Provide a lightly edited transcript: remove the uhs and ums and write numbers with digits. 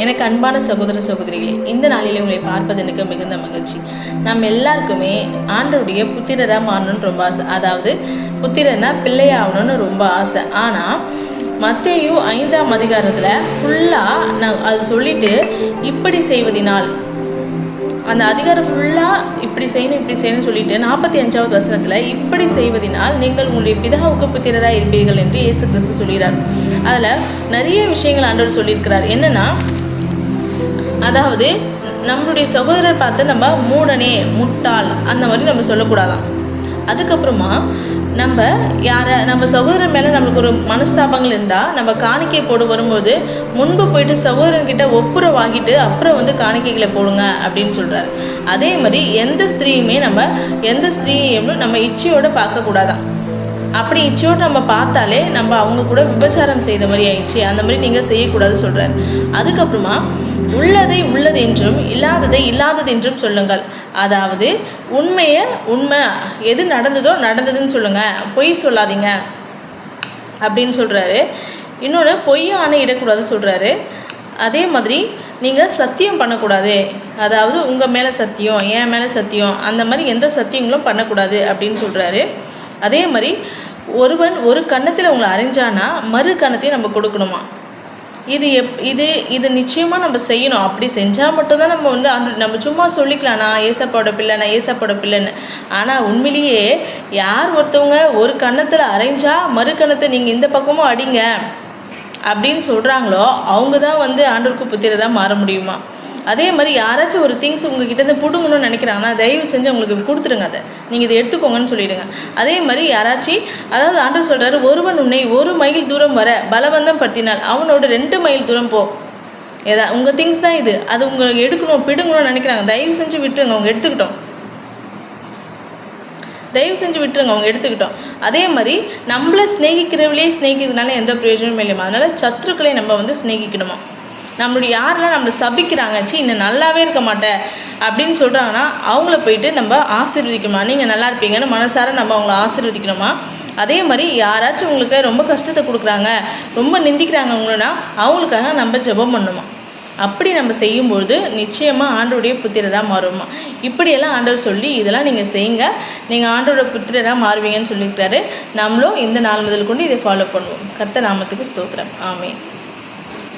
எனக்கு அன்பான சகோதர சகோதரிகளே, இந்த நாளில் உங்களை பார்ப்பது எனக்கு மிகுந்த மகிழ்ச்சி. நம்ம எல்லாருக்குமே ஆண்டவருடைய புத்திரராக மாறணும்னு ரொம்ப ஆசை. அதாவது புத்திரனா பிள்ளையாகணும்னு ரொம்ப ஆசை. ஆனால் மத்தேயு 5ஆம் அதிகாரத்தில் ஃபுல்லாக நான் அது சொல்லிட்டு இப்படி செய்வதினால், அந்த அதிகாரம் ஃபுல்லாக இப்படி செய்யணும் சொல்லிட்டு 45வது வசனத்தில் இப்படி செய்வதனால் நீங்கள் உங்களுடைய பிதாவுக்கு புத்திரராக இருப்பீர்கள் என்று இயேசு கிறிஸ்து சொல்கிறார். அதில் நிறைய விஷயங்கள் ஆண்டவர் சொல்லியிருக்கிறார். என்னென்னா, அதாவது நம்மளுடைய சகோதரர் பார்த்து நம்ம மூடனே, முட்டாள் அந்த மாதிரி நம்ம சொல்லக்கூடாதான். அதுக்கப்புறமா நம்ம சகோதரன் மேலே நம்மளுக்கு ஒரு மனஸ்தாபங்கள் இருந்தால் நம்ம காணிக்கை போட வரும்போது முன்பு போயிட்டு சகோதரன்கிட்ட ஒப்புரவு வாங்கிட்டு அப்புறம் காணிக்கைகளை போடுங்க அப்படின்னு சொல்கிறாரு. அதே மாதிரி எந்த ஸ்திரீயையும் நம்ம இச்சையோடு பார்க்கக்கூடாதான். அப்படி இச்சையோடு நம்ம பார்த்தாலே நம்ம அவங்க கூட விபச்சாரம் செய்த மாதிரி ஆயிடுச்சு. அந்த மாதிரி நீங்கள் செய்யக்கூடாது சொல்கிறார். அதுக்கப்புறமா உள்ளதை உள்ளது என்றும் இல்லாததை இல்லாதது என்றும் சொல்லுங்கள். அதாவது உண்மை எது நடந்ததோ நடந்ததுன்னு சொல்லுங்கள், பொய் சொல்லாதீங்க அப்படின்னு சொல்கிறாரு. இன்னொன்று, பொய்யான இடக்கூடாது சொல்கிறாரு. அதே மாதிரி நீங்கள் சத்தியம் பண்ணக்கூடாது. அதாவது உங்கள் மேலே சத்தியம், என் மேலே சத்தியம், அந்த மாதிரி எந்த சத்தியங்களும் பண்ணக்கூடாது அப்படின்னு சொல்கிறாரு. அதே மாதிரி ஒருவன் ஒரு கன்னத்தில் உங்களை அரைஞ்சானா மறு கன்னத்தையும் நம்ம கொடுக்கணுமா. இது நிச்சயமாக நம்ம செய்யணும். அப்படி செஞ்சால் மட்டும்தான் நம்ம சும்மா சொல்லிக்கலாம், நான் ஏசப்பாவோட பிள்ளைன்னு. ஆனால் உண்மையிலேயே யார் ஒருத்தவங்க ஒரு கன்னத்தில் அரைஞ்சா மறு கன்னத்தை நீங்கள் இந்த பக்கமும் அடிங்க அப்படின்னு சொல்கிறாங்களோ அவங்க தான் ஆண்டவருக்கு புத்திரராக மாற முடியுமா. அதே மாதிரி யாராச்சும் ஒரு திங்ஸ் உங்ககிட்ட பிடுங்கணும்னு நினைக்கிறாங்கன்னா தயவு செஞ்சு உங்களுக்கு கொடுத்துருங்க, அதை நீங்கள் இதை எடுத்துக்கோங்கன்னு சொல்லிவிடுங்க. அதே மாதிரி யாராச்சும், அதாவது ஆண்டவர் சொல்கிறாரு, ஒருவன் உன்னை 1 மைல் தூரம் வர பலவந்தம் படுத்தினால் அவனோட 2 மைல் தூரம் போ. உங்கள் திங்ஸ் தான் இது, அது உங்களுக்கு எடுக்கணும் பிடுங்கணும்னு நினைக்கிறாங்க, தயவு செஞ்சு விட்டுருங்க, அவங்க எடுத்துக்கிட்டோம். அதே மாதிரி நம்மளை ஸ்நேகிக்கிறதுனால எந்த பிரயோஜனமும் இல்லையா. அதனால் சத்துருக்களை நம்ம ஸ்நேகிக்கணுமா. யாரெல்லாம் நம்மளை சபிக்கிறாங்க, இன்னும் நல்லாவே இருக்க மாட்டேன் அப்படின்னு சொல்கிறாங்கன்னா அவங்கள போயிட்டு நம்ம ஆசீர்வதிக்கணுமா. நீங்கள் நல்லா இருப்பீங்கன்னு மனசார நம்ம அவங்கள ஆசீர்வதிக்கணுமா. அதே மாதிரி யாராச்சும் உங்களுக்கு ரொம்ப கஷ்டத்தை கொடுக்குறாங்க, ரொம்ப நிந்திக்கிறாங்க அவங்களா, அவங்களுக்காக நம்ம ஜெபம் பண்ணணுமா. அப்படி நம்ம செய்யும்பொழுது நிச்சயமாக ஆண்டவருடைய புத்திரராக மாறுமா. இப்படியெல்லாம் ஆண்டவர் சொல்லி இதெல்லாம் நீங்கள் செய்யுங்க, நீங்கள் ஆண்டவரோட புத்திரராக மாறுவீங்கன்னு சொல்லியிருக்கிறாரு. நம்மளும் இந்த நாள் முதல் கொண்டு இதை ஃபாலோ பண்ணுவோம். கர்த்தர் நாமத்துக்கு ஸ்தோத்திரம். ஆமென்.